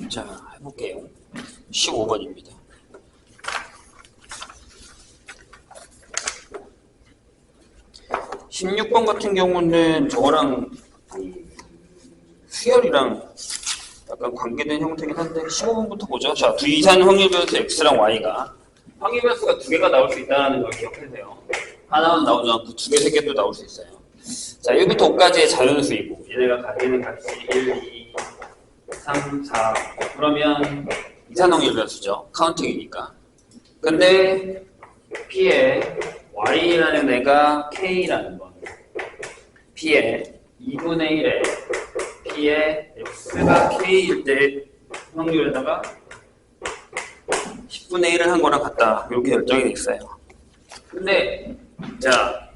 자, 해볼게요. 15번입니다. (16번) 같은 경우는 저거랑 수열이랑 약간 관계된 형태긴 한데 15번부터 보죠. 자, 두 이산 확률 변수 x랑 y가 확률 변수가 두 개가 나올 수 있다는 걸 기억하세요. 하나만 나오지 않고 두 개, 세 개도 나올 수 있어요. 자, 1부터 5까지의 자연수이고 얘네가 가지는 값이 1, 2, 3, 4 그러면 이산 확률 변수죠. 카운팅이니까. 근데 P에 y라는 애가 k라는 거. P에 2분의 1에 P에 x가 k일 때 확률에다가 10분의 1을 한 거랑 같다. 이렇게 결정이 돼 있어요. 근데 자,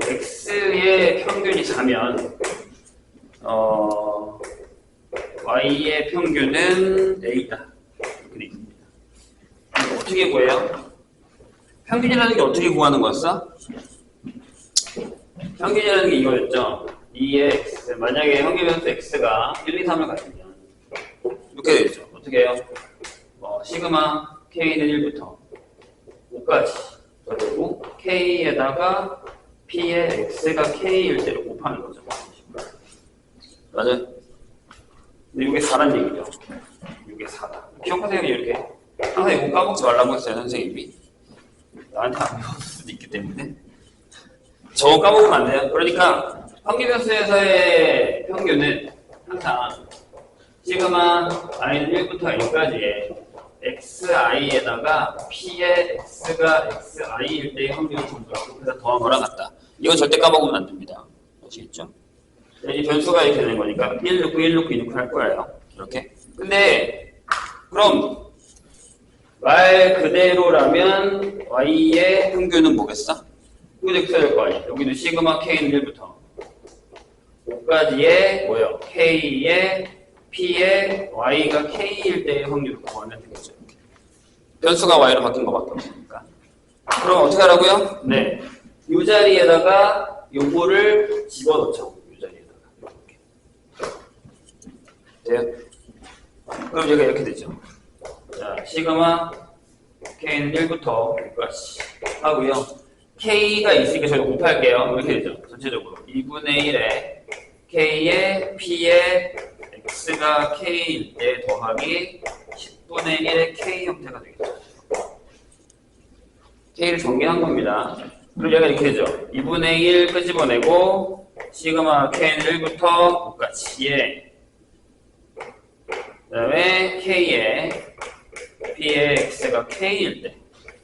x의 평균이 자면 y의 평균은 a다. 이렇게 돼 있습니다. 어떻게 구해요? 평균이라는 게 어떻게 구하는 거였어? 평균이라는 게 이거였죠. 2의 x. 만약에 평균 변수 x가 1, 2, 3을 가지면 이렇게 되죠. 어떻게 해요? 시그마 k는 1부터 5까지 그리고 k에다가 p의 x가 k일 때로 곱하는 거죠. 맞아요? 근데 이게 4란 얘기죠. 이게 4다. 기억하세요, 이렇게. 항상 이거 까먹지 말라고 했어요, 선생님이. 나한테 안 배웠을 수도 있기 때문에. 저거 까먹으면 안 돼요. 그러니까 평균변수에서의 평균은 항상 시그마 i는 1부터 n까지의 xi에다가 p의 x가 xi일 때의 확률을 전부라고 해서 더한 거랑 같다. 이건 절대 까먹으면 안 됩니다. 아시겠죠? 이 변수가 이렇게 되는 거니까 1 넣고 1 넣고 2 넣고 할 거예요. 이렇게. 근데 그럼 말 그대로라면 y의 평균은 뭐겠어? 이거 x가 될 거 아니야. 여기도 시그마 k는 1부터 5까지의 뭐요? k의 p의 y가 k일 때의 확률을 구하면 되겠죠. 이렇게. 변수가 y로 바뀐 거밖에 없으니까. 그럼 어떻게 하라고요? 네. 이 자리에다가 요거를 집어넣죠. 이 자리에다가. 이렇게. 돼요? 그럼 얘가 이렇게 되죠. 자, 시그마 k는 1부터 5까지 하고요. k가 있으니까 저희가 곱할게요. 이렇게 되죠. 전체적으로 2분의 1에 k의 p의 x가 k일 때 더하기 10분의 1의 k 형태가 되겠죠. k를 정리한 겁니다. 그럼 얘가 이렇게 되죠. 2분의 1 끄집어내고 시그마 k는 1부터 5까지 예. 그 다음에 k의 p의 x가 k일 때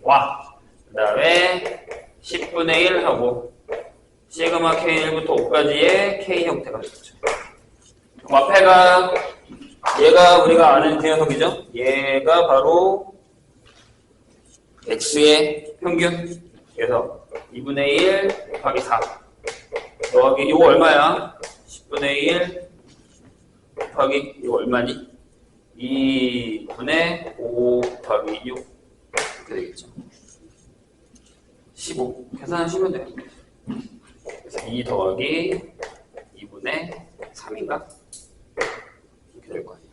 와. 그 다음에 10분의 1 하고 시그마 k1부터 5까지의 k 형태가 되겠죠. 앞에가 얘가 우리가 아는 그 녀석이죠. 얘가 바로 x의 평균. 그래서 2분의 1 곱하기 4 더하기 이거 얼마야? 10분의 1 곱하기 이거 얼마니? 2분의 5 곱하기 6 이렇게 되겠죠. 15 계산하시면 돼요. 그래서 2 더하기 2분의 3인가? 이렇게 될 거 아니에요.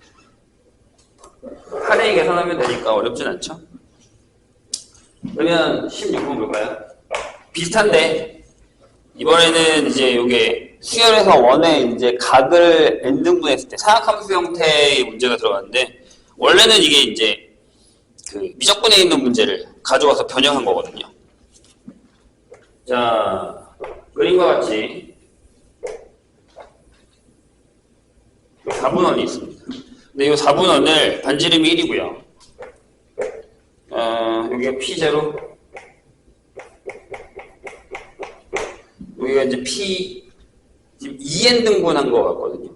8에 계산하면 되니까 어렵진 않죠? 그러면 16번 볼까요? 비슷한데 이번에는 이제 요게 수열에서 원에 이제 각을 n등분했을 때 사각함수 형태의 문제가 들어갔는데 원래는 이게 이제 그 미적분에 있는 문제를 가져와서 변형한 거거든요. 자, 그림과 같이 4분원이 있습니다. 근데 이 4분원을 반지름이 1이고요. 여기가 P0 여기가 이제 P 지금 2n 등분한 거 같거든요.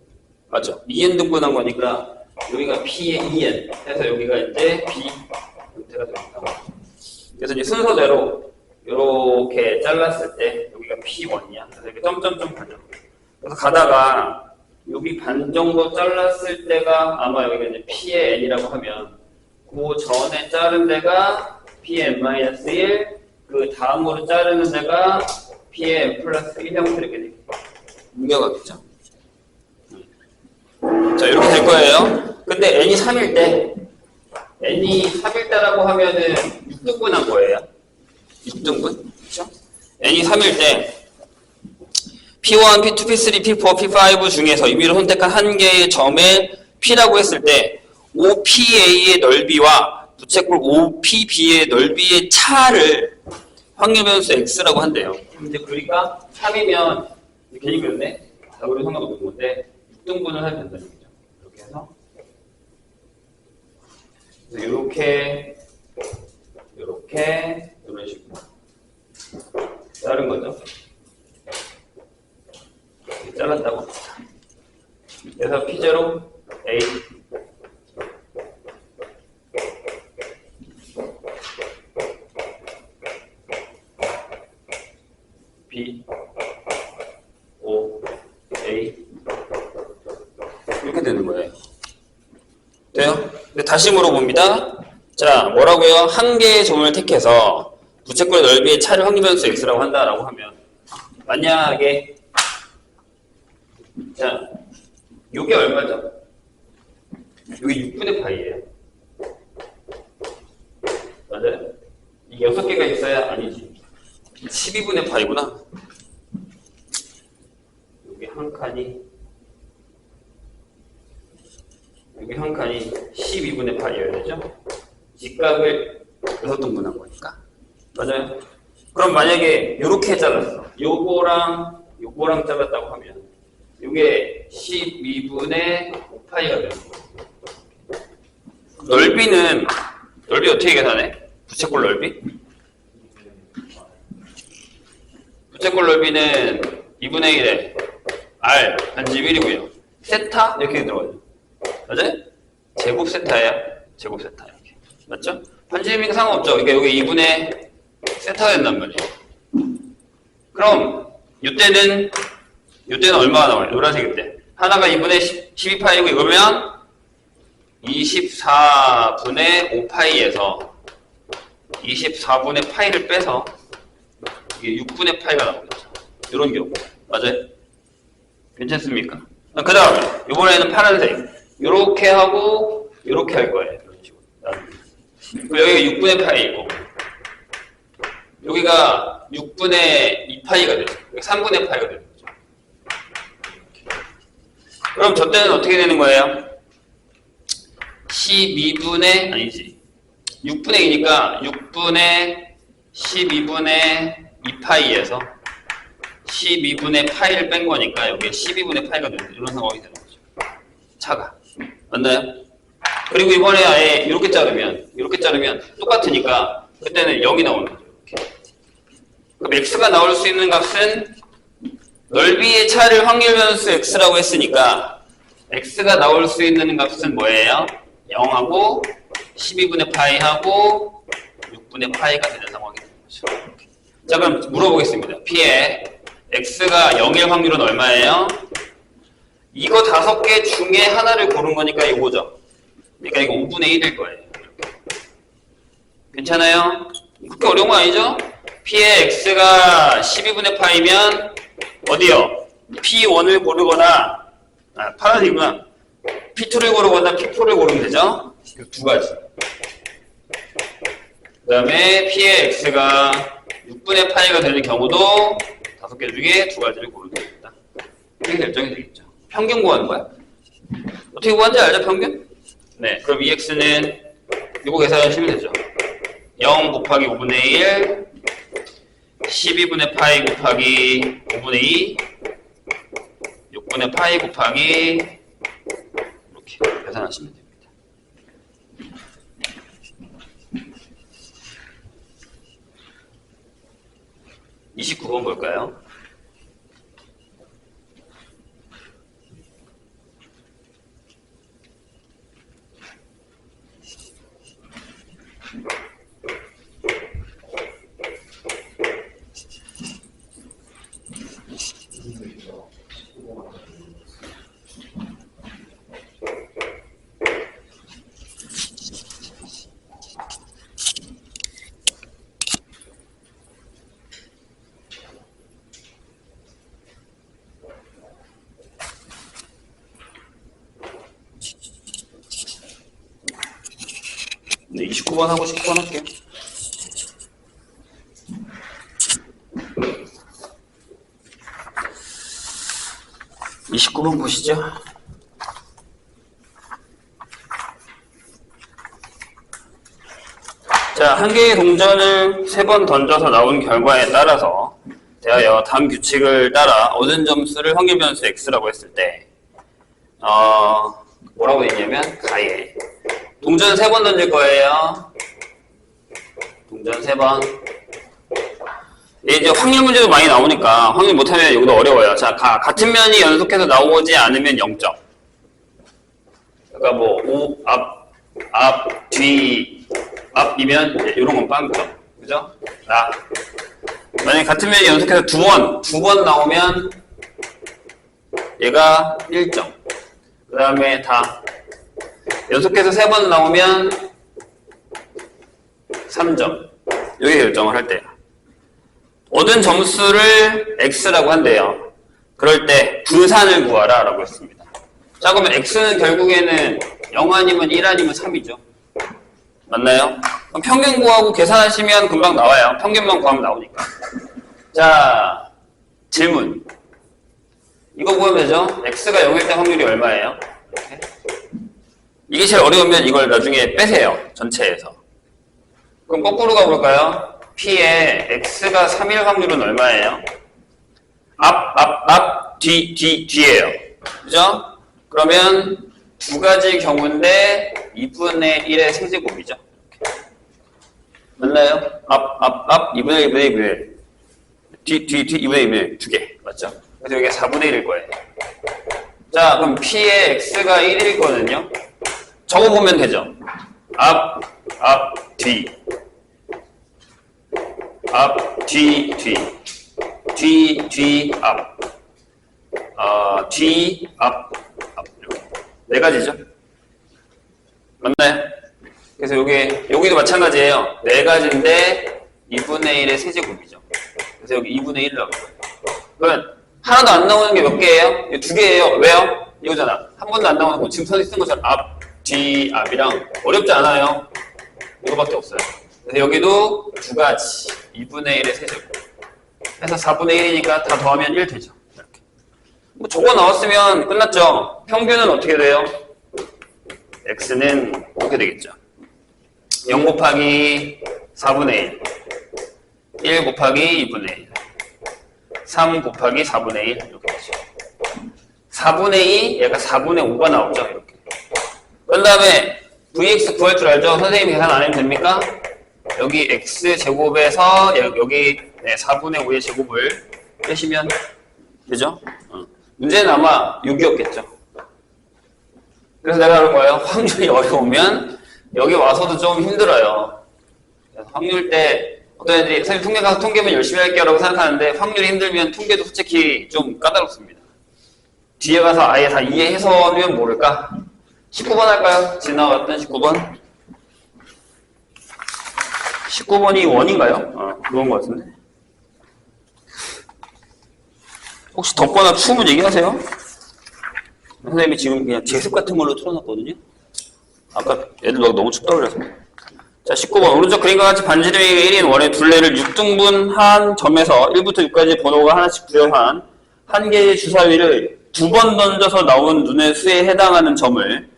맞죠? 2n 등분한 거니까 여기가 P의 2n 해서 여기가 이제 B 형태가 됩니다. 그래서 이제 순서대로 이렇게 잘랐을 때 여기가 P1이야. 그래서 이렇게 점점점 가죠. 그래서 가다가 여기 반 정도 잘랐을 때가 아마 여기가 이제 P의 N이라고 하면 그 전에 자른 데가 P의 N-1 그 다음으로 자르는 데가 P의 N 플러스 1 형태 이렇게 되겠죠. 옮겨가겠죠. 자, 이렇게 될 거예요. 근데 근데 n이 3일 때 하면은 6등분한 거예요. 6등분. 그렇죠? n이 3일 때 P1, P2, P3, P4, P5 중에서 임의로 선택한 한 개의 점을 P라고 했을 때 OPA의 넓이와 부채꼴 OPB의 넓이의 차를 확률 변수 X라고 한대요. 근데 그러니까 3이면 괜히 그랬네. 답으로 상관없는 건데 6등분을 하면 된다는 얘기죠. 이렇게 해서 이렇게 이런 식으로 자른 거죠. 잘랐다고. 그래서 P0 A B O A 이렇게 되는 거예요. 돼요? 근데 다시 물어봅니다. 자, 뭐라고요? 한 개의 점을 택해서 부채꼴의 넓이의 차를 확률 변수 X라고 한다라고 하면 만약에 자, 요게 얼마죠? 요게 6분의 파이예요. 맞아요? 이게 6개가 있어야 아니지. 12분의 파이구나. 여기 한 칸이 12분의 파이여야 되죠? 직각을 6등분한 거니까. 맞아요? 그럼 만약에 이렇게 잘랐어. 요거랑 잘랐다고 하면 요게 12분의 5파이가 되는 거예요. 넓이 어떻게 계산해? 부채꼴 넓이? 부채꼴 넓이는 2분의 1에 R 반지 1이고요. 세타 이렇게 들어가죠. 맞아요? 제곱 세타예요. 제곱 세타 이렇게. 맞죠? 반지름이니까 상관없죠. 그러니까 여기 2분의 세타가 된단 말이에요. 그럼 이때는 얼마가 나와요? 노란색일 때. 하나가 2분의 12파이고 이거면 24분의 5파이에서 24분의 파이를 빼서 이게 6분의 파이가 나오겠죠. 이런 경우. 맞아요? 괜찮습니까? 그 다음에 이번에는 파란색. 요렇게 하고 요렇게 할 거예요. 이런 식으로. 여기가 6분의 파이 있고 여기가 6분의 2파이가 되죠. 3분의 파이가 되는 거죠. 그럼 저 때는 어떻게 되는 거예요? 12분의 아니지 6분의 2니까 6분의 12분의 2파이에서 12분의 파이를 뺀 거니까 여기에 12분의 파이가 되는 이런 상황이 되는 거죠. 차가. 맞나요? 그리고 이번에 아예 이렇게 자르면 똑같으니까 그때는 0이 나오는 거죠. 이렇게. 그럼 x가 나올 수 있는 값은 넓이의 차를 확률 변수 x라고 했으니까 x가 나올 수 있는 값은 뭐예요? 0하고 12분의 파이하고 6분의 파이가 되는 상황이 되는 거죠. 이렇게. 자, 그럼 물어보겠습니다. P의 x가 0일 확률은 얼마예요? 이거 5개 중에 하나를 고른 거니까 이거죠. 그러니까 이거 5분의 1일 거예요. 괜찮아요? 그렇게 어려운 거 아니죠? P의 x가 12분의 파이면 어디요? P1을 고르거나 파란이구나. P2를 고르거나 P4를 고르면 되죠? 두 가지. 그 다음에 P의 x가 6분의 파이가 되는 경우도 5개 중에 2가지를 고르면 됩니다. 이렇게 결정이 되겠죠. 평균 구하는 거야? 어떻게 구하는지 알죠? 평균? 네, 그럼 EX는 이거 계산하시면 되죠. 0 곱하기 5분의 1 12분의 파이 곱하기 5분의 2 6분의 파이 곱하기 이렇게 계산하시면 됩니다. 29번 볼까요? 네, 29번 하고 19번 할게요. (29번) 보시죠. 자, 한 개의 동전을 3번 던져서 나온 결과에 따라서 대하여 다음 규칙을 따라 얻은 점수를 확률 변수 x라고 했을 때 뭐라고 했냐면 가에 동전 3번 던질 거예요. 동전 3번. 이제 확률 문제도 많이 나오니까 확률 못하면 여기도 어려워요. 자, 같은 면이 연속해서 나오지 않으면 0점. 그러니까 뭐 앞, 뒤, 앞이면 이제 이런 건 빵점. 그죠? 만약에 같은 면이 연속해서 두 번 나오면 얘가 1점. 그 다음에 다 연속해서 3번 나오면 3점. 여기 결정을 할 때. 얻은 점수를 x라고 한대요. 그럴 때 분산을 구하라 라고 했습니다. 자, 그러면 x는 결국에는 0 아니면 1 아니면 3이죠. 맞나요? 그럼 평균 구하고 계산하시면 금방 나와요. 평균만 구하면 나오니까. 자, 질문. 이거 보면 되죠? x가 0일 때 확률이 얼마예요? 이렇게. 이게 제일 어려우면 이걸 나중에 빼세요. 전체에서. 그럼 거꾸로 가볼까요? P의 x가 3일 확률은 얼마예요? 뒤에요. 그죠? 그러면 두 가지 경우인데 2분의 1의 세제곱이죠. 맞나요? 2분의 1, 2분의 1, 2분의 1. 2분의 1, 두 개. 맞죠? 그래서 여기가 4분의 1일 거예요. 자, 그럼 P의 x가 1일 거는요? 적어보면 되죠. 뒤. 뒤, 앞. 뒤, 앞. 이렇게. 네 가지죠. 맞나요? 그래서 여기도 마찬가지예요. 네 가지인데 2분의 1의 세제곱이죠. 그래서 여기 2분의 1을 나올 거예요. 그러면 하나도 안 나오는 게 몇 개예요? 두 개예요. 왜요? 이거잖아. 한 번도 안 나오는 거. 지금 선생님 쓴 것처럼 뒤, 앞이랑 어렵지 않아요. 이거밖에 없어요. 그래서 여기도 두 가지. 2분의 1의 세제곱. 해서 4분의 1이니까 다 더하면 1 되죠. 이렇게. 뭐 저거 나왔으면 끝났죠. 평균은 어떻게 돼요? x는 이렇게 되겠죠. 0 곱하기 4분의 1. 1 곱하기 2분의 1. 3 곱하기 4분의 1. 이렇게 되죠. 4분의 2, 얘가 4분의 5가 나오죠. 이렇게. 그 다음에 vx 구할 줄 알죠? 선생님이 계산 안 해도 됩니까? 여기 x제곱에서 여기 4분의 5의 제곱을 빼시면 되죠? 문제는 아마 6이었겠죠. 그래서 내가 그런 거예요. 확률이 어려우면 여기 와서도 좀 힘들어요. 그래서 확률 때 어떤 애들이 선생님 통계 가서 통계면 열심히 할게요 라고 생각하는데 확률이 힘들면 통계도 솔직히 좀 까다롭습니다. 뒤에 가서 아예 다 이해해서 하면 모를까? 19번 할까요? 지나왔던 19번. 19번이 원인가요? 그런 것 같은데. 혹시 덥거나 추우면 얘기하세요? 선생님이 지금 그냥 제습 같은 걸로 틀어놨거든요. 아까 애들 너무 춥다고 그래서. 자, 19번. 오른쪽 그림과 같이 반지름이 1인 원의 둘레를 6등분한 점에서 1부터 6까지 번호가 하나씩 부여한 한 개의 주사위를 두 번 던져서 나온 눈의 수에 해당하는 점을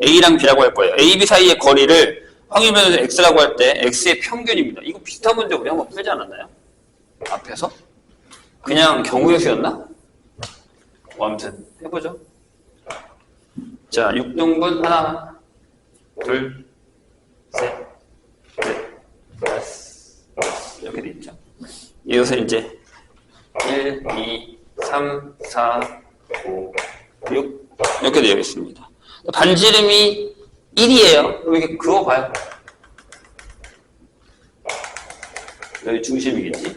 A랑 B라고 할 거예요. A, B 사이의 거리를 확률 변수 X라고 할 때 X의 평균입니다. 이거 비슷한 문제 우리 한번 풀지 않았나요? 앞에서? 그냥 경우의 수였나? 아무튼 해보죠. 자, 6등분 하나, 둘, 셋, 넷, 다섯 이렇게 돼 있죠. 이것을 이제 1, 2, 3, 4, 5, 6 이렇게 되어 있습니다. 반지름이 1이에요. 그럼 이게 그어봐요. 여기 중심이겠지.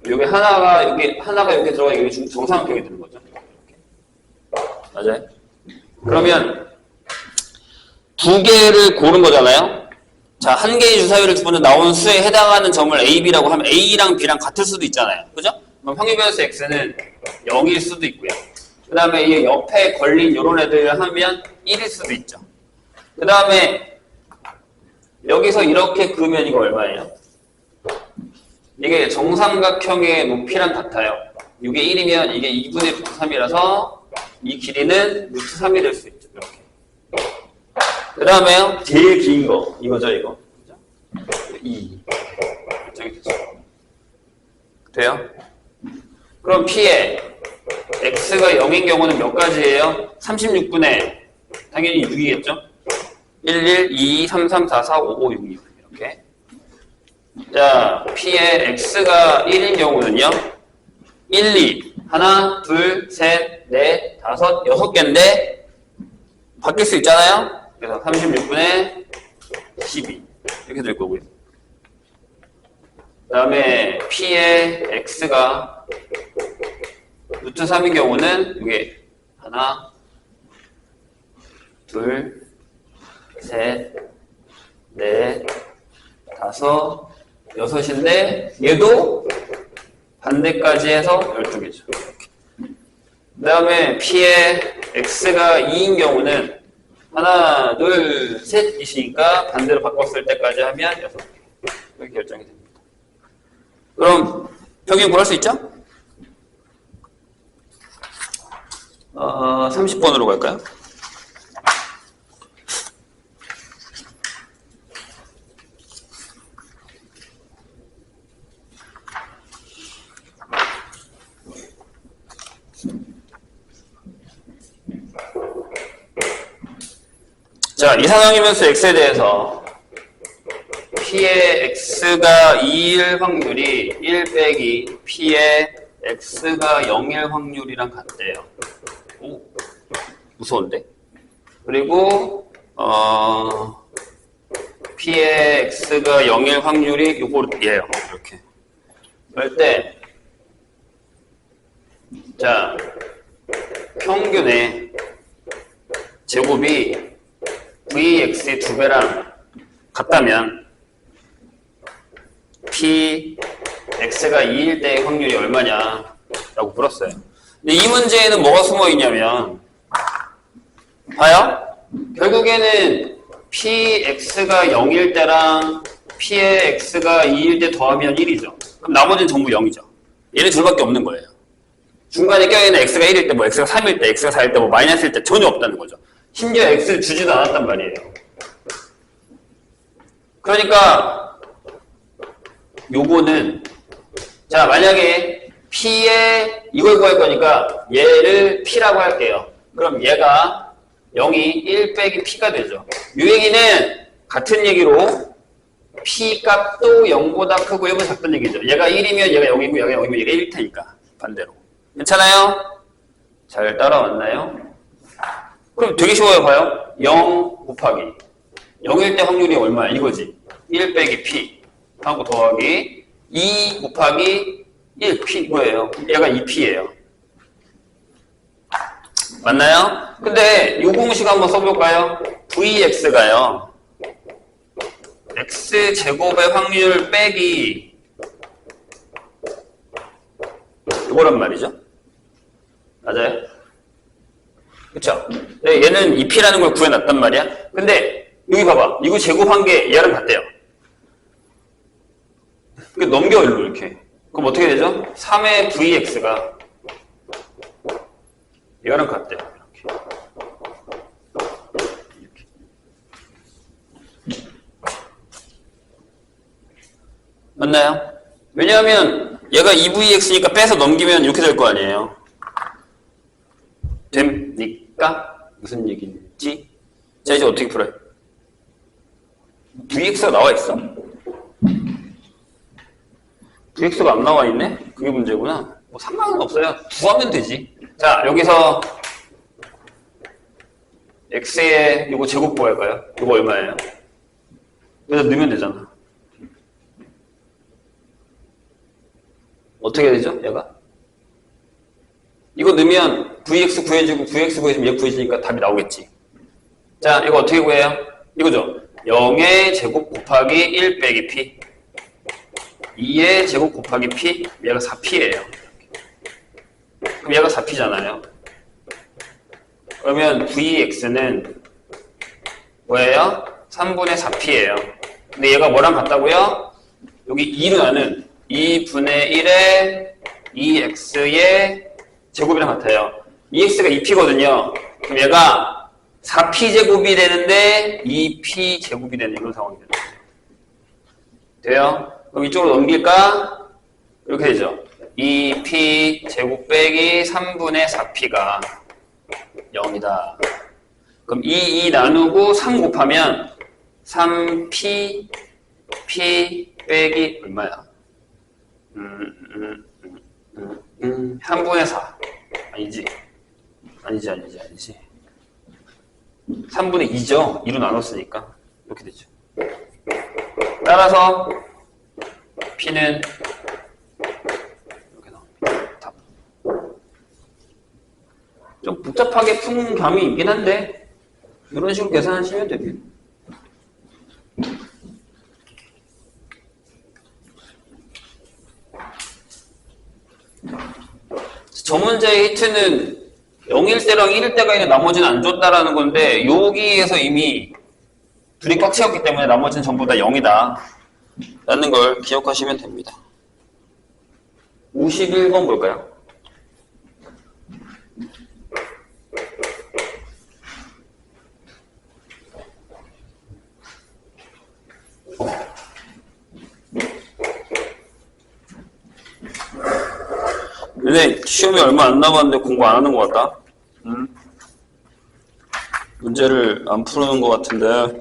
여기 하나가 이렇게 들어가 여기 정삼각형이 되는 거죠. 이렇게. 맞아요? 그러면 두 개를 고른 거잖아요. 자, 한 개의 주사위를 두 번째 나온 수에 해당하는 점을 A, B라고 하면 A랑 B랑 같을 수도 있잖아요. 그죠? 그럼 확률 변수 X는 0일 수도 있고요. 그 다음에 이 옆에 걸린 이런 애들 하면 1일 수도 있죠. 그 다음에 여기서 이렇게 그으면 이거 얼마예요? 이게 정삼각형의 높이랑 같아요. 이게 1이면 이게 2분의 루트 3이라서 이 길이는 루트 3이 될 수 있죠. 이렇게. 그 다음에요. 제일 긴 거. 이거죠, 이거. 2. 결정이 되죠. 돼요? 그럼 P에 X가 0인 경우는 몇 가지예요? 36분의 당연히 6이겠죠? 1, 1, 2, 3, 3, 4, 4, 5, 5, 6, 6 이렇게. 자, P에 X가 1인 경우는요. 1, 2, 하나, 둘, 셋, 넷, 다섯, 6개인데 바뀔 수 있잖아요? 그래서 36분의 12 이렇게 될 거고요. 그 다음에 P의 X가 루트 3인 경우는 이게 하나, 둘, 셋, 넷, 다섯, 6인데 얘도 반대까지 해서 12개죠. 그 다음에 P의 X가 2인 경우는 하나, 둘, 셋이시니까 반대로 바꿨을 때까지 하면 6개. 이렇게 결정이 됩니다. 그럼 평균 구할 수 있죠? 30번으로 갈까요? 자, 이상형이면수 X에 대해서 P의 X가 2일 확률이 1 빼기 P의 X가 0일 확률이랑 같대요. 오, 무서운데? 그리고 P의 X가 0일 확률이 요거예요. 이렇게. 그럴 때 자, 평균의 제곱이 Vx의 2배랑 같다면 P, X가 2일 때의 확률이 얼마냐 라고 물었어요. 근데 이 문제에는 뭐가 숨어 있냐면 봐요. 결국에는 P, X가 0일 때랑 P의 X가 2일 때 더하면 1이죠. 그럼 나머지는 전부 0이죠. 얘네 둘밖에 없는 거예요. 중간에 껴있는 X가 1일 때, 뭐 X가 3일 때, X가 4일 때, 뭐 마이너스일 때 전혀 없다는 거죠. 심지어 X를 주지도 않았단 말이에요. 그러니까 요거는 자, 만약에 P에 이걸 구할 거니까 얘를 P라고 할게요. 그럼 얘가 0이 1 빼기 P가 되죠. 요 얘기는 같은 얘기로 P 값도 0보다 크고 1보다 작다는 얘기죠. 얘가 1이면 얘가 0이고 얘가 0이면 얘가 1일 테니까 반대로. 괜찮아요? 잘 따라왔나요? 그럼 되게 쉬워요. 봐요. 0 곱하기 0일 때 확률이 얼마야? 이거지. 1 빼기 P 하고 더하기 2 곱하기 1 P 이거예요. 얘가 2P예요. 맞나요? 근데 이 공식 한번 써볼까요? Vx가요. X제곱의 확률 빼기 이거란 말이죠. 맞아요? 그쵸? 네, 얘는 2P라는 걸 구해놨단 말이야. 근데 여기 봐봐. 이거 제곱한 게 얘랑 같대요. 넘겨 일로 이렇게. 그럼 어떻게 되죠? 3의 Vx가 얘랑 같대요. 이렇게. 맞나요? 왜냐하면 얘가 2VX니까 빼서 넘기면 이렇게 될 거 아니에요. 됩니까? 무슨 얘기인지? 자, 이제 어떻게 풀어요? VX가 나와 있어. VX가 안 나와 있네? 그게 문제구나. 뭐 상관은 없어요. 구하면 되지. 자, 여기서 X에 이거 제곱 구할까요? 이거 얼마예요? 여기다 넣으면 되잖아. 어떻게 되죠? 얘가? 이거 넣으면 VX 구해지고 VX 구해지면 얘 구해지니까 답이 나오겠지. 자, 이거 어떻게 구해요? 이거죠. 0의 제곱 곱하기 1 빼기 P 2의 제곱 곱하기 P 얘가 4P예요. 그럼 얘가 4P잖아요. 그러면 VX는 뭐예요? 3분의 4P예요. 근데 얘가 뭐랑 같다고요? 여기 2로 나는 2분의 1의 2x의 제곱이랑 같아요. 2x가 2p거든요. 그럼 얘가 4p 제곱이 되는데 2p 제곱이 되는 이런 상황이 되는 거예요. 돼요? 그럼 이쪽으로 넘길까? 이렇게 되죠. 2p 제곱 빼기 3분의 4p가 0이다. 그럼 2 나누고 3 곱하면 3p p 빼기 얼마야? 3분의 4 아니지 3분의 2죠. 2로 나눴으니까 이렇게 되죠. 따라서 p는 이렇게 나옵니다. 답. 좀 복잡하게 푼 감이 있긴 한데 이런 식으로 계산하시면 됩니다. 저 문제의 히트는 0일 때랑 1일 때가 있는 나머지는 안 줬다라는 건데 여기에서 이미 둘이 꽉 채웠기 때문에 나머지는 전부 다 0이다 라는 걸 기억하시면 됩니다. 51번 볼까요? 근데 시험이 얼마 안 남았는데 공부 안 하는 것 같다? 문제를 안 푸는 것 같은데.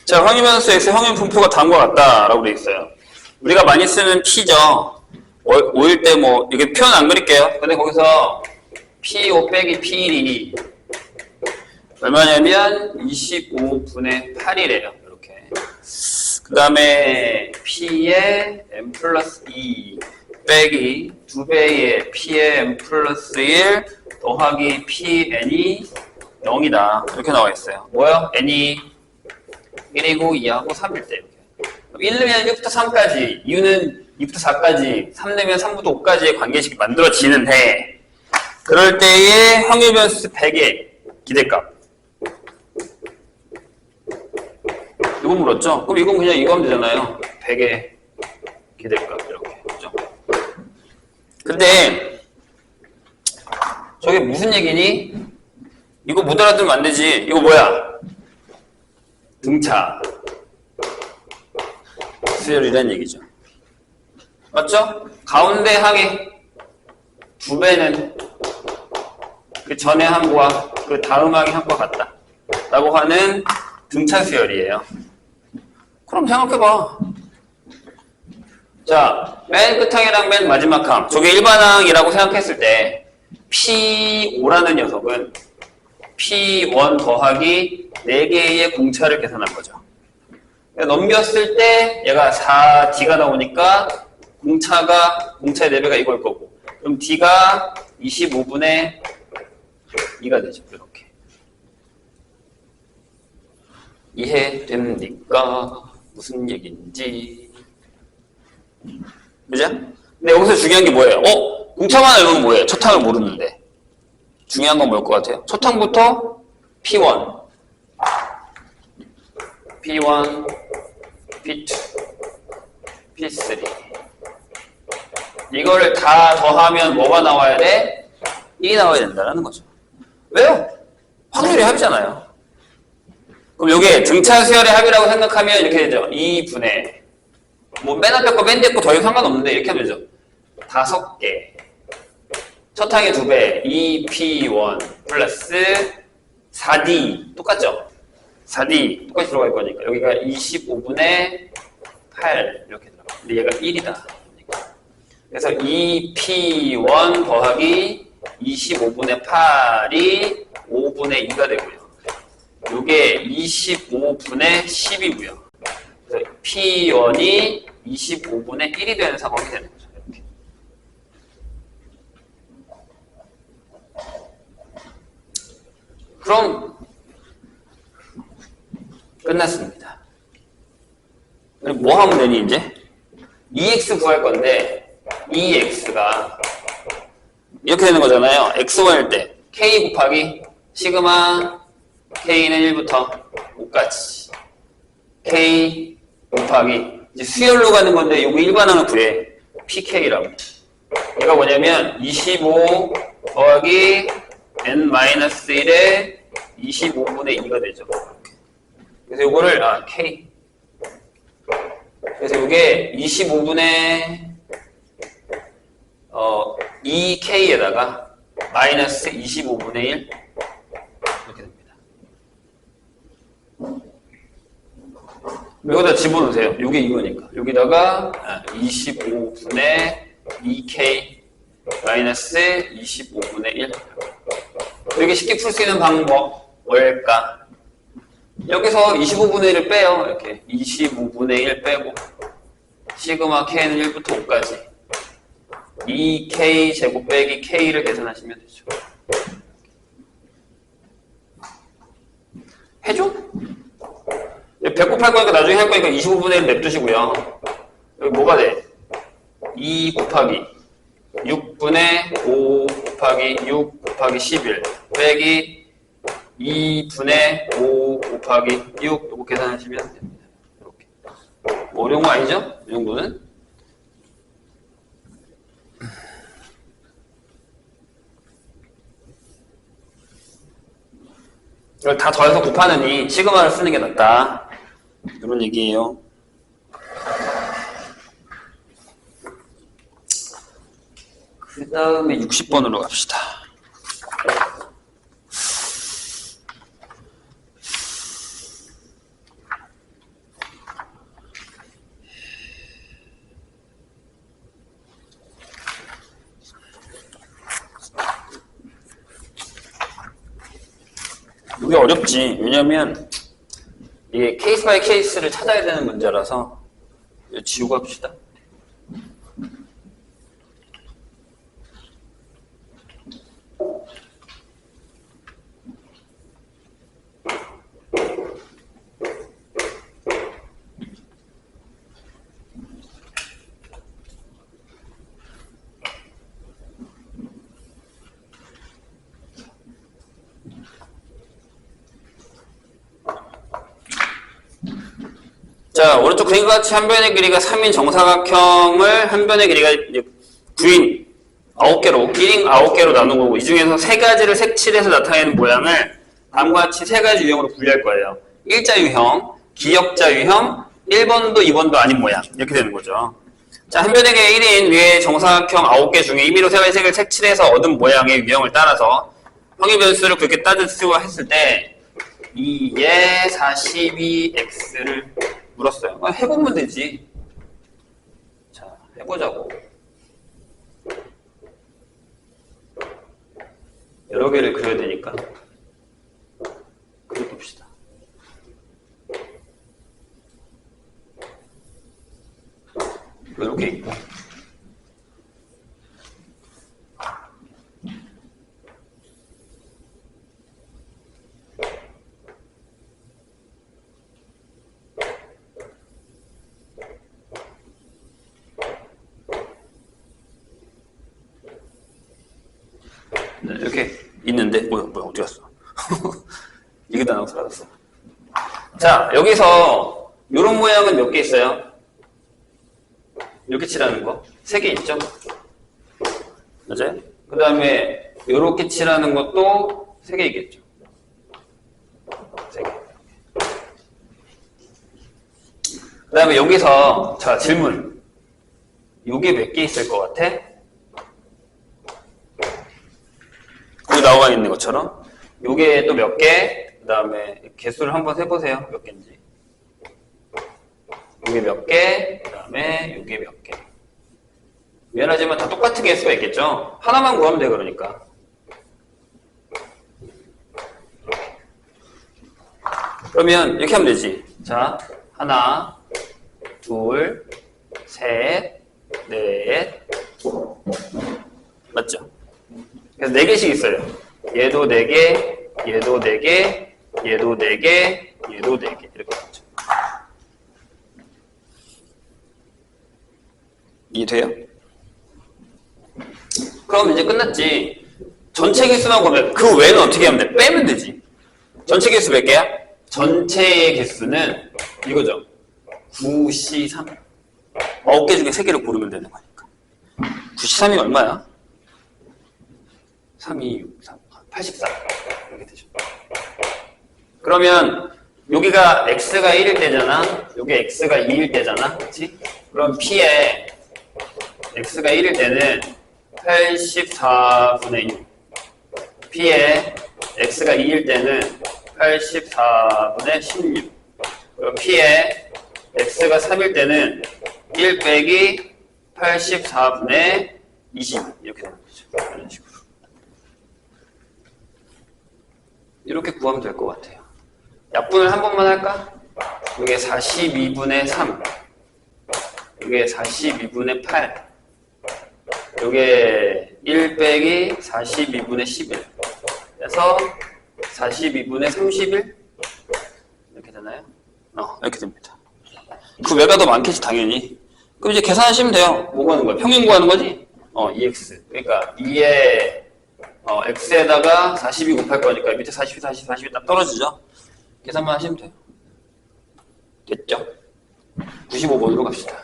자, 황유변수 X의 황유 분표가 다음과 같다라고 되어 있어요. 우리가 많이 쓰는 P죠. 5일 때 뭐, 이게 표현 안 그릴게요. 근데 거기서 P5 빼기 P1이 얼마냐면 25분의 8이래요. 이렇게. 그 다음에 P의 M 플러스 2 빼기 2배의 P의 M 플러스 1 더하기 PN이 0이다. 이렇게 나와 있어요. 뭐요? N이 1이고 2하고 3일 때 이렇게. 1 넣으면 1부터 3까지, 2는 2부터 4까지, 3 넣으면 3부터 5까지의 관계식이 만들어지는데 그럴 때의 확률변수 100의 기대값. 이거 물었죠? 그럼 이건 그냥 이거 하면 되잖아요. 100의 기대값 이렇게. 그죠? 근데 저게 무슨 얘기니? 이거 못 알아들으면 안 되지. 이거 뭐야? 등차 수열이라는 얘기죠. 맞죠? 가운데 항의 2배는 그 전의 항과 그 다음 항의 항과 같다 라고 하는 등차 수열이에요. 그럼 생각해봐. 자, 맨 끝항이랑 맨 마지막 항 저게 일반항이라고 생각했을 때 P5라는 녀석은 P1 더하기 4개의 공차를 계산한 거죠. 넘겼을 때 얘가 4D가 나오니까 공차의 4배가 이걸 거고 그럼 D가 25분의 2가 되죠. 이렇게. 이해됩니까? 무슨 얘기인지. 그죠? 근데 여기서 중요한 게 뭐예요? 공차만 알면 뭐예요? 첫 항을 모르는데. 중요한 건 뭘 것 같아요? 첫 항부터 P1, P1, P2, P3 이거를 다 더하면 뭐가 나와야 돼? 1이 나와야 된다는 거죠. 왜요? 확률의 합이잖아요. 그럼 이게 등차 수열의 합이라고 생각하면 이렇게 되죠. 2분의 뭐 맨 앞에 거 맨 뒤에 거 더 상관없는데 이렇게 하면 되죠. 5개 첫 항의 2배 2P1 플러스 4D 똑같죠? 4D 똑같이 들어갈 거니까 여기가 25분의 8 이렇게 들어가. 근데 얘가 1이다. 그래서 2P1 더하기 25분의 8이 5분의 2가 되고요. 이게 25분의 10이고요. 그래서 P1이 25분의 1이 되는 상황이 되는 거죠. 이렇게. 그럼 끝났습니다. 그럼 뭐 하면 되니 이제? 2x 구할 건데 2x가 이렇게 되는 거잖아요. x1일 때 k 곱하기 시그마 K는 1부터 5까지. K 곱하기, 이제 수열로 가는 건데, 요거 일반항을 구해. PK라고. 얘가 뭐냐면, 25 더하기 N-1의 25분의 2가 되죠. 그래서 요거를, K. 그래서 요게 25분의 2K에다가 마이너스 25분의 1 이렇게 됩니다. 여기다 집어넣으세요. 요게 이거니까. 여기다가 25분의 2K 마이너스 25분의 1 이렇게 쉽게 풀 수 있는 방법 뭘까? 여기서 25분의 1을 빼요. 이렇게 25분의 1 빼고 시그마 K는 1부터 5까지 2K 제곱 빼기 K를 계산하시면 되죠. 해줘? 배꼽 할 거니까 나중에 할 거니까 25분의 1 냅두시고요. 여기 뭐가 돼? 2 곱하기 6분의 5 곱하기 6 곱하기 11 빼기 2분의 5 곱하기 6 이거 계산하시면 됩니다. 이렇게. 뭐 어려운 거 아니죠? 이 정도는. 이걸 다 더해서 곱하느니 시그마를 쓰는 게 낫다. 이런 얘기예요. 그 다음에 60번으로 갑시다. 이게 어렵지. 왜냐면 이게 케이스 바이 케이스를 찾아야 되는 문제라서 지우고 합시다. 자, 오른쪽 그림과 같이 한 변의 길이가 3인 정사각형을 한 변의 길이가 이제 9인 9개로, 1인 9개로 나눈 거고, 이 중에서 세 가지를 색칠해서 나타내는 모양을 다음과 같이 세 가지 유형으로 분류할 거예요. 일자 유형, 기역자 유형, 1번도 2번도 아닌 모양. 이렇게 되는 거죠. 자, 한 변의 길이 1인 위에 정사각형 9개 중에 임의로 세 가지 색을 색칠해서 얻은 모양의 유형을 따라서 평균 변수를 그렇게 따지고 했을 때 2의 42x를 물었어요. 해보면 되지. 자, 해보자고. 여러 개를 그려야 되니까. 그려봅시다. 이렇게 있고. 네, 이렇게 있는데 뭐야 어디 갔어? 이게 다 나고 사라졌어. 자, 여기서 이런 모양은 몇 개 있어요? 이렇게 칠하는 거 3개 있죠? 맞아요? 그 다음에 이렇게 칠하는 것도 3개 있겠죠? 3개. 그 다음에 여기서 자, 질문. 요게 몇 개 있을 것 같아? 여기 나와 있는 것처럼 요게 또 몇 개, 그 다음에 개수를 한번 세보세요. 몇 개인지. 요게 몇 개, 그 다음에 요게 몇 개. 미안하지만 다 똑같은 개수가 있겠죠? 하나만 구하면 돼, 그러니까. 그러면 이렇게 하면 되지. 자, 하나, 둘, 셋, 넷. 맞죠? 그래서 4개씩 있어요. 얘도 4개, 얘도 4개, 얘도 4개, 얘도 4개. 이렇게 있죠. 이해돼요? 그럼 이제 끝났지. 전체 개수만 보면 그 외는 어떻게 하면 돼? 빼면 되지. 전체 개수 몇 개야? 전체의 개수는 이거죠. 9C3. 9개 중에 3개를 고르면 되는 거니까. 9C3이 얼마야? 3, 2, 6, 3, 84. 이렇게 되죠. 그러면 여기가 x가 1일 때잖아. 여기 x가 2일 때잖아. 그렇지? 그럼 p에 x가 1일 때는 84분의 6. p에 x가 2일 때는 84분의 16. 그럼 p에 x가 3일 때는 1 빼기 84분의 20. 이렇게 되는 거죠. 이런 식으로. 이렇게 구하면 될 것 같아요. 약분을 한 번만 할까? 이게 42분의 3. 이게 42분의 8. 이게 1 빼기 42분의 11. 그래서 42분의 31. 이렇게 되나요? 이렇게 됩니다. 그 외가 더 많겠지, 당연히. 그럼 이제 계산하시면 돼요. 뭐 구하는 거야? 평균 구하는 거지? 2x. 그러니까 2에 x에다가 42 곱할 거니까 밑에 42, 40, 40이 딱 떨어지죠? 계산만 하시면 돼요. 됐죠? 95번으로 갑시다.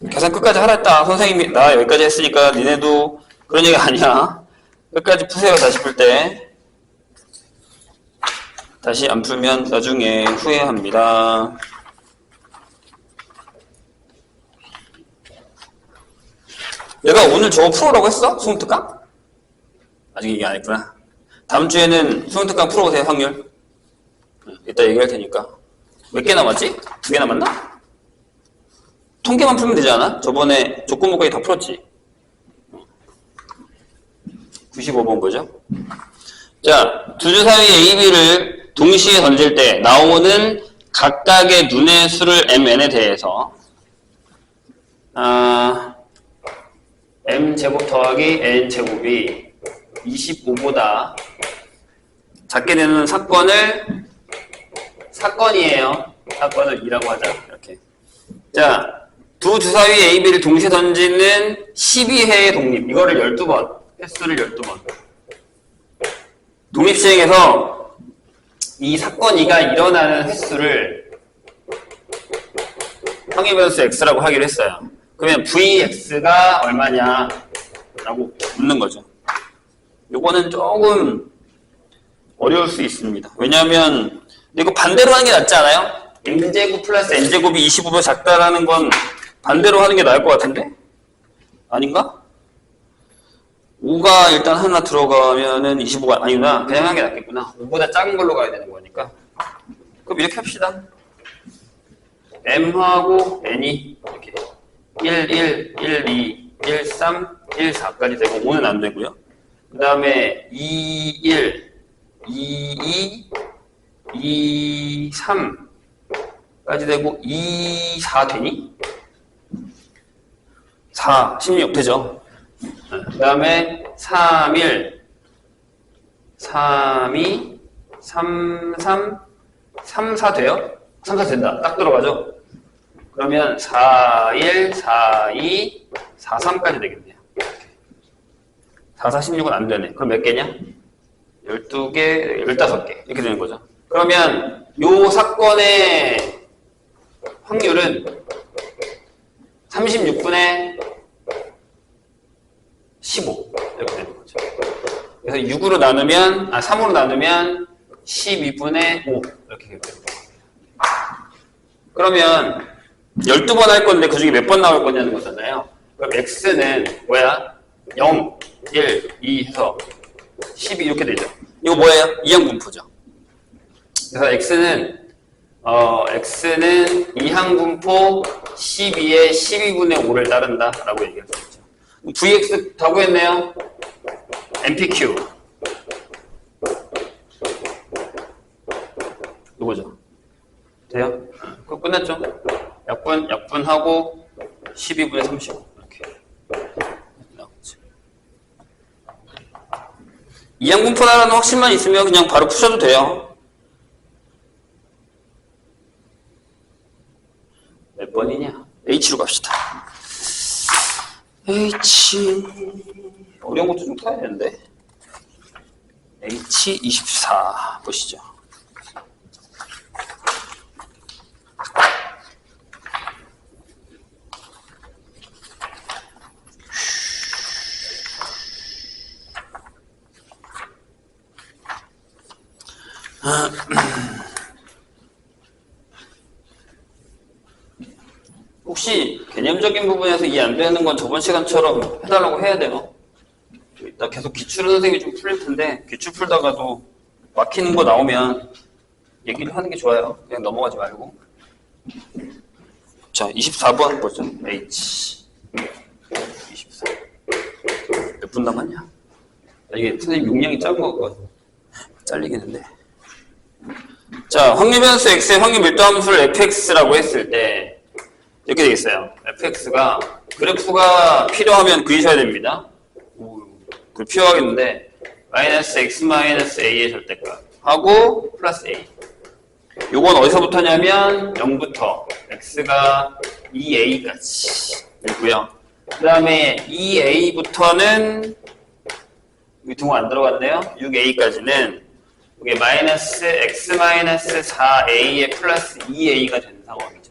계산 끝까지 하라 했다. 선생님이 나 여기까지 했으니까 니네도 그런 얘기 아니야. 끝까지 푸세요. 다시 풀 때. 다시 안 풀면 나중에 후회합니다. 내가 오늘 저거 풀어라고 했어? 수능특강? 아직 얘기 안 했구나. 다음 주에는 수능특강 풀어보세요, 확률. 이따 얘기할 테니까. 몇 개 남았지? 2개 남았나? 통계만 풀면 되지 않아? 저번에 조건부까지 다 풀었지? 95번 거죠? 자, 두 주사위 A, B를 동시에 던질 때 나오는 각각의 눈의 수를 MN에 대해서 M제곱 더하기 N제곱이 25보다 작게 되는 사건이에요. 사건을 2라고 하자. 이렇게. 자, 두 주사위 A, B를 동시에 던지는 12회의 독립. 이거를 12번. 횟수를 12번. 독립시행에서 이 사건 2가 일어나는 횟수를 평행변수 x라고 하기로 했어요. 그러면 vx가 얼마냐 라고 묻는 거죠. 요거는 조금 어려울 수 있습니다. 왜냐하면 이거 반대로 하는 게 낫지 않아요? m제곱 플러스 n제곱이 25배 작다라는 건 반대로 하는 게 나을 것 같은데? 아닌가? 5가 일단 하나 들어가면은 25가 아니구나. 그냥 하는 게 낫겠구나. 5보다 작은 걸로 가야 되는 거니까. 그럼 이렇게 합시다. m하고 n이 이렇게 1, 1, 1, 2, 1, 3, 1, 4까지 되고 5는 안 되고요. 그 다음에 2, 1, 2, 2, 2, 3까지 되고 2, 4 되니? 4, 16 되죠. 그 다음에 3, 1, 3, 2, 3, 3, 3, 4 돼요? 3, 4 된다. 딱 들어가죠? 그러면 4, 1, 4, 2, 4, 3까지 되겠네요. 4, 4, 16은 안 되네. 그럼 몇 개냐? 12개, 15개. 이렇게 되는 거죠. 그러면 요 사건의 확률은 36분의 15. 이렇게 되는 거죠. 그래서 6으로 나누면, 3으로 나누면 12분의 5. 이렇게 됩니다. 그러면 12번 할 건데 그 중에 몇 번 나올 거냐는 거잖아요. 그럼 x는 뭐야? 0, 1, 2 해서 12 이렇게 되죠. 이거 뭐예요? 이항분포죠. 그래서 x는 이항분포 12의 12분의 5를 따른다 라고 얘기할 수 있죠. vx 다 구했네요. mpq 이거죠. 돼요? 그거 끝났죠? 약분하고 12분의 35 이렇게 나오겠죠. 이항분포라는 확신만 있으면 그냥 바로 푸셔도 돼요. 몇 번이냐? H로 갑시다. H 어려운 것도 좀 타야 되는데 H24 보시죠. 혹시 개념적인 부분에서 이해 안 되는 건 저번 시간처럼 해달라고 해야 돼요. 이따 계속 기출은 선생님이 좀 풀릴 텐데 기출 풀다가도 막히는 거 나오면 얘기를 하는 게 좋아요. 그냥 넘어가지 말고. 자, 24번 보죠. H 24. 몇 분 남았냐? 이게 선생님 용량이 작은 것 같거든. 잘리겠는데. 자, 확률 변수 x의 확률 밀도 함수를 fx라고 했을 때 이렇게 되겠어요. fx가 그래프가 필요하면 그리셔야 됩니다. 그 필요하겠는데 마이너스 x 마이너스 a의 절대값 하고 플러스 a. 요건 어디서부터냐면 0부터 x가 2a까지 있고요. 그 다음에 2a부터는 여기 등호 안 들어갔네요. 6a까지는 이게 마이너스 x 마이너스 4a의 플러스 2a가 되는 상황이죠.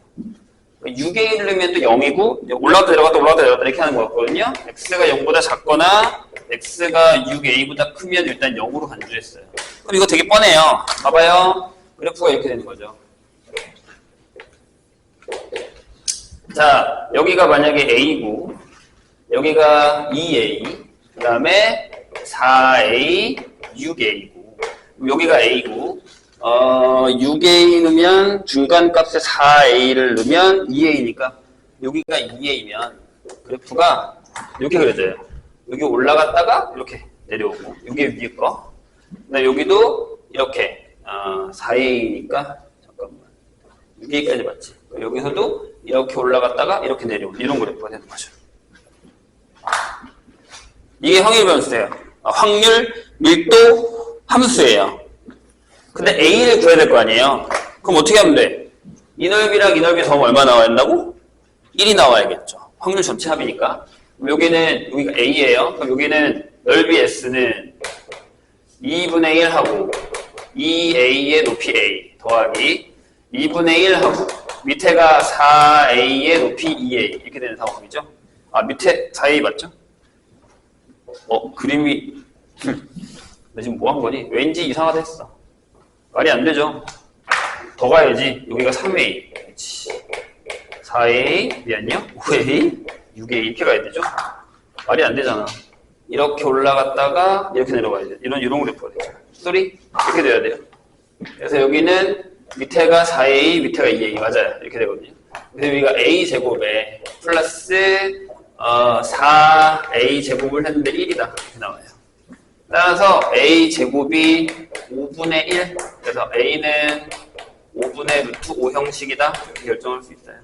6a를 넣으면 또 0이고 올라갔다 내려갔다 올라갔다 내려갔다 이렇게 하는 것 같거든요. x가 0보다 작거나 x가 6a보다 크면 일단 0으로 간주했어요. 그럼 이거 되게 뻔해요. 봐봐요. 그래프가 이렇게 되는 거죠. 자, 여기가 만약에 a고 여기가 2a 그 다음에 4a, 6a고 여기가 a고 6a 넣으면 중간값에 4a를 넣으면 2a니까 여기가 2a면 그래프가 이렇게 그려져요. 여기 올라갔다가 이렇게 내려오고 여기 위에 거 그다음에 여기도 이렇게 4a니까 잠깐만 6a까지 맞지? 여기서도 이렇게 올라갔다가 이렇게 내려오는 이런 그래프가 되는 거죠. 이게 확률 변수예요. 확률 밀도 함수예요. 근데 a를 구해야 될 거 아니에요. 그럼 어떻게 하면 돼? 이 넓이랑 이 넓이 더하면 얼마 나와야 된다고? 1이 나와야겠죠. 확률 전체 합이니까. 여기는 여기가 a예요. 그럼 여기는 넓이 s는 2분의 1 하고 2a의 높이 a 더하기 2분의 1 하고 밑에가 4a의 높이 2a 이렇게 되는 상황이죠. 아, 밑에 4a 맞죠? 그림이 나 지금 뭐 한 거니? 왠지 이상하다 했어. 말이 안 되죠. 더 가야지. 여기가 3a 4a 미안요 5a 6a 이렇게 가야 되죠. 말이 안 되잖아. 이렇게 올라갔다가 이렇게 내려가야 돼. 이런 그래프가 되죠. 소리? 이렇게 돼야 돼요. 그래서 여기는 밑에가 4a 밑에가 2a 맞아요. 이렇게 되거든요. 그래서 여기가 a 제곱에 플러스 4a 제곱을 했는데 1이다 이렇게 나와요. 따라서 a 제곱이 5분의 1 그래서 a는 5분의 루트 5 형식이다 이렇게 결정할 수 있어요.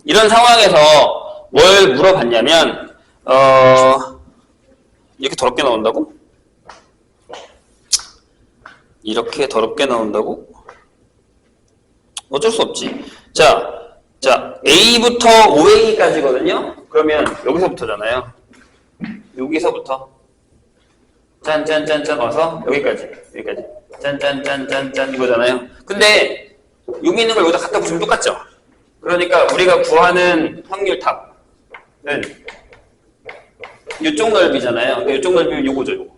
이런 상황에서 뭘 물어봤냐면 이렇게 더럽게 나온다고? 이렇게 더럽게 나온다고? 어쩔 수 없지. 자, A부터 5A까지거든요? 그러면 여기서부터잖아요. 여기서부터. 짠짠짠짠 와서 여기까지. 짠짠짠짠짠 이거잖아요. 근데 여기 있는 걸 여기다 갖다 붙이면 똑같죠? 그러니까 우리가 구하는 확률 탑은 이쪽 넓이잖아요. 그러니까 이쪽 넓이면 요거죠, 요거.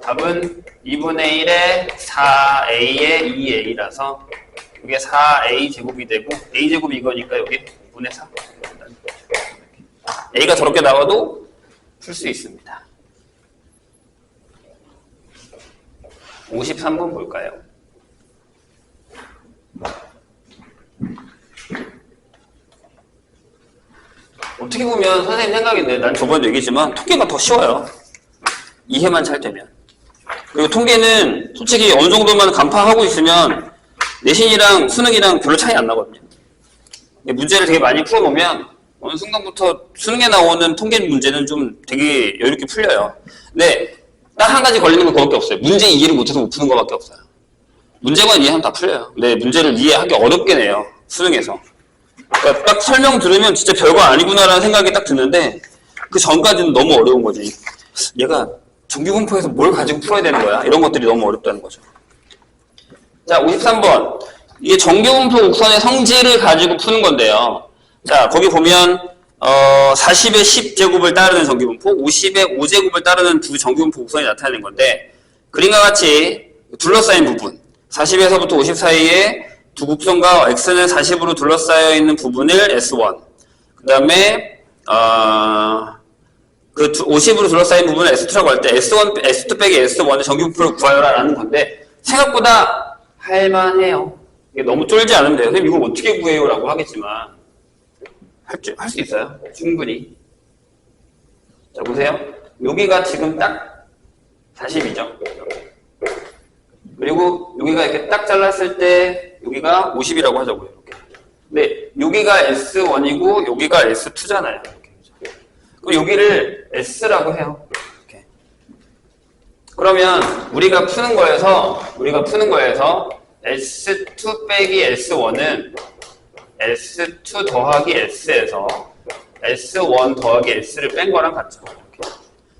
답은 2분의 1에 4a의 2a라서 이게 4a 제곱이 되고 a 제곱이 이거니까 여기 5분의 4 a가 저렇게 나와도 풀 수 있습니다. 53번 볼까요? 어떻게 보면 선생님 생각인데 난 저번에도 얘기했지만 통계가 더 쉬워요. 이해만 잘 되면. 그리고 통계는 솔직히 어느 정도만 간파하고 있으면 내신이랑 수능이랑 별로 차이 안 나거든요. 문제를 되게 많이 풀어보면 어느 순간부터 수능에 나오는 통계 문제는 좀 되게 여유롭게 풀려요. 근데 딱 한 가지 걸리는 건 그거밖에 없어요. 문제 이해를 못해서 못 푸는 거밖에 없어요. 문제만 이해하면 다 풀려요. 근데 문제를 이해하기 어렵게 내요. 수능에서. 그러니까 딱 설명 들으면 진짜 별거 아니구나라는 생각이 딱 드는데 그 전까지는 너무 어려운 거지. 얘가 정규분포에서 뭘 가지고 풀어야 되는 거야? 이런 것들이 너무 어렵다는 거죠. 자, 53번. 이게 정규분포 곡선의 성질을 가지고 푸는 건데요. 자, 거기 보면 40의 10제곱을 따르는 정규분포, 50의 5제곱을 따르는 두 정규분포 곡선이 나타나는 건데, 그림과 같이 둘러싸인 부분, 40에서부터 50 사이에 두 곡선과 x는 40으로 둘러싸여 있는 부분을 S1, 그 다음에 그 50으로 둘러싸인 부분을 S2라고 할 때 S1, S2 빼기 S1의 정규분포를 구하여라라는 건데, 생각보다 할만해요. 이게 너무 쫄지 않으면 돼요. 선생님 이걸 어떻게 구해요? 라고 하겠지만 할 수 있어요. 충분히. 자, 보세요. 여기가 지금 딱 40이죠. 그리고 여기가 이렇게 딱 잘랐을 때 여기가 50이라고 하자고요. 이렇게. 근데 여기가 S1이고 여기가 S2잖아요. 이렇게. 그럼 여기를 S라고 해요. 이렇게. 그러면 우리가 푸는 거에서 S2 빼기 S1은 S2 더하기 S에서 S1 더하기 S를 뺀 거랑 같죠. 이렇게.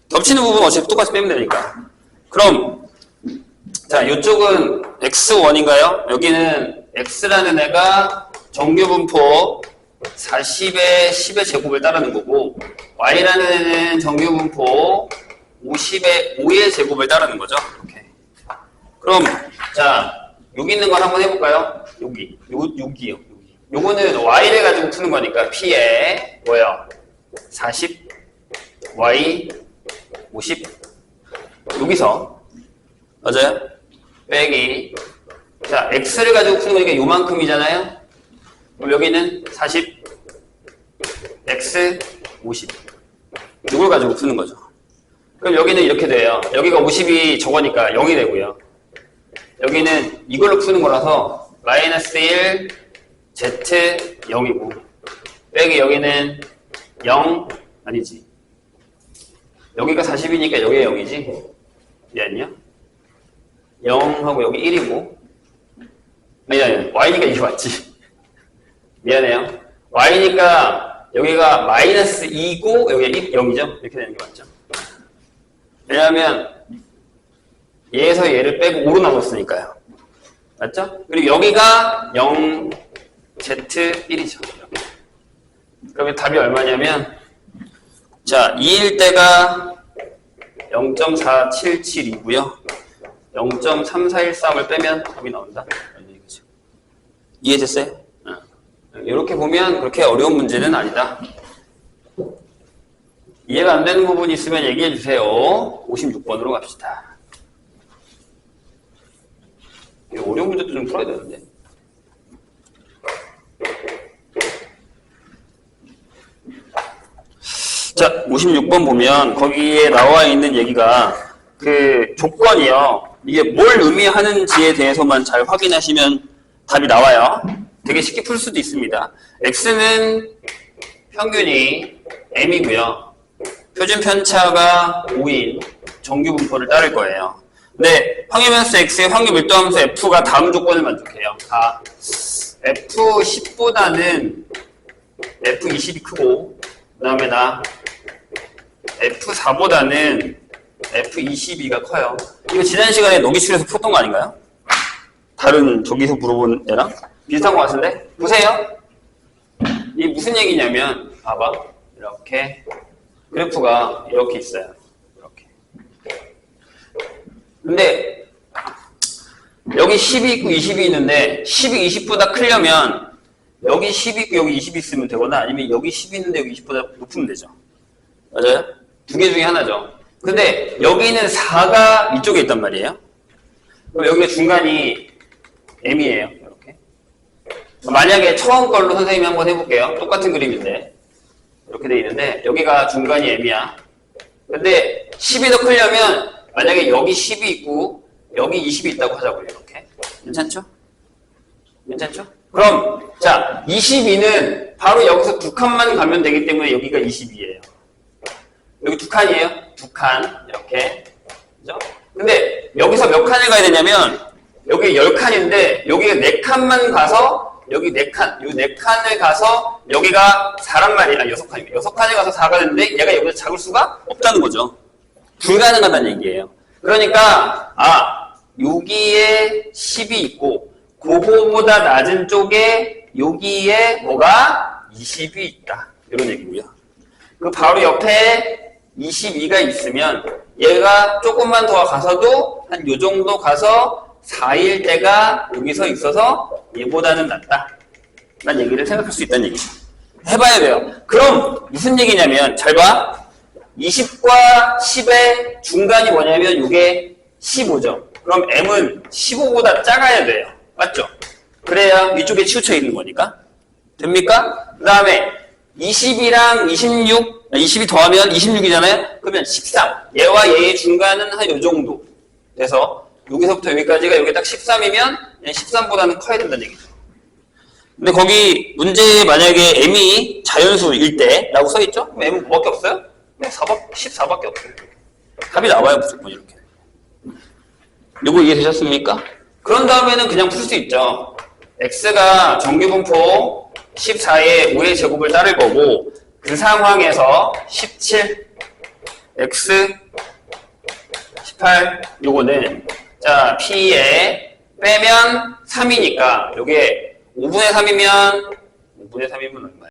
겹치는 부분 어차피 똑같이 빼면 되니까. 그럼 자, 이쪽은 X1인가요? 여기는 X라는 애가 정규분포 40의 10의 제곱을 따르는 거고, Y라는 애는 정규분포 50의 5의 제곱을 따르는 거죠. 이렇게. 그럼 자, 여기 있는 걸 한번 해볼까요? 여기요. 요거는 Y를 가지고 푸는 거니까 P에 뭐예요? 40, Y, 50. 여기서 맞아요? 빼기. 자, X를 가지고 푸는 거니까 요만큼이잖아요? 그럼 여기는 40, X, 50. 이걸 가지고 푸는 거죠. 그럼 여기는 이렇게 돼요. 여기가 50이 저거니까 0이 되고요. 여기는 이걸로 푸는 거라서 마이너스 1, Z 0이고 빼기 여기는 0 아니지. 여기가 40이니까 여기가 0이지. 미안해요. 0하고 여기 1이고 아니 Y니까 이게 맞지. 미안해요. Y니까 여기가 마이너스 2고 여기가 0이죠. 이렇게 되는 게 맞죠. 왜냐하면 얘에서 얘를 빼고 5로 나눴으니까요. 맞죠? 그리고 여기가 0 Z1이죠. 그러면 답이 얼마냐면 자, 2일 때가 0.4772고요. 0.3413을 빼면 답이 나온다. 이해됐어요? 이렇게 보면 그렇게 어려운 문제는 아니다. 이해가 안 되는 부분이 있으면 얘기해 주세요. 56번으로 갑시다. 어려운 문제도 좀 풀어야 되는데. 자, 56번 보면 거기에 나와 있는 얘기가 그 조건이요. 이게 뭘 의미하는지에 대해서만 잘 확인하시면 답이 나와요. 되게 쉽게 풀 수도 있습니다. X는 평균이 M이고요. 표준 편차가 5인 정규분포를 따를 거예요. 근데 확률변수 X의 확률 밀도함수 F가 다음 조건을 만족해요. 다 F10보다는 F20이 크고 그 다음에 F4보다는 F22가 커요. 이거 지난 시간에 노기출에서 풀었던 거 아닌가요? 다른 저기서 물어본 애랑 비슷한 거 같은데? 보세요. 이게 무슨 얘기냐면 봐봐. 이렇게 그래프가 이렇게 있어요. 이렇게. 근데 여기 10이 있고 20이 있는데 10이 20보다 크려면 여기 10이 있고 여기 20이 있으면 되거나 아니면 여기 10이 있는데 여기 20보다 높으면 되죠. 맞아요? 두 개 중에 하나죠. 근데 여기는 4가 이쪽에 있단 말이에요. 그럼 여기가 중간이 M이에요. 이렇게. 만약에 처음 걸로 선생님이 한번 해볼게요. 똑같은 그림인데 이렇게 돼 있는데 여기가 중간이 M이야. 근데 10이 더 크려면 만약에 여기 10이 있고 여기 20이 있다고 하자고요. 이렇게. 괜찮죠? 괜찮죠? 그럼 자 22는 바로 여기서 두 칸만 가면 되기 때문에 여기가 22예요. 여기 두 칸이에요. 두 칸 이렇게. 그죠? 근데 여기서 몇 칸을 가야 되냐면 여기 10칸인데 여기가 4칸만 가서 여기 4칸, 요 4칸을 가서 여기가 4란 말이야. 6칸이에요. 6칸에 가서 4가 되는데 얘가 여기서 작을 수가 없다는 거죠. 불가능하다는 얘기예요. 그러니까 여기에 10이 있고 그거보다 낮은 쪽에 여기에 뭐가 20이 있다. 이런 얘기고요. 그 바로 옆에 22가 있으면 얘가 조금만 더 가서도 한 요 정도 가서 4일 때가 여기서 있어서 얘보다는 낫다. 라는 얘기를 생각할 수 있다는 얘기죠. 해봐야 돼요. 그럼 무슨 얘기냐면 잘 봐. 20과 10의 중간이 뭐냐면 이게 15죠. 그럼 m은 15보다 작아야 돼요. 맞죠? 그래야 위쪽에 치우쳐 있는 거니까. 됩니까? 그 다음에 20이랑 26, 20이 더하면 26이잖아요? 그러면 13. 얘와 얘의 중간은 한 요 정도 돼서 여기서부터 여기까지가 여기 딱 13이면 13보다는 커야 된다는 얘기죠. 근데 거기 문제에 만약에 m이 자연수일 때라고 써있죠? 그럼 m은 뭐밖에 없어요? 14밖에 없어요. 답이 나와요, 무조건 이렇게. 요거 이해되셨습니까? 그런 다음에는 그냥 풀 수 있죠. x가 정규분포 14의 5의 제곱을 따를 거고 그 상황에서 17, x, 18 요거는 자 p에 빼면 3이니까 요게 5분의 3이면 얼마예요?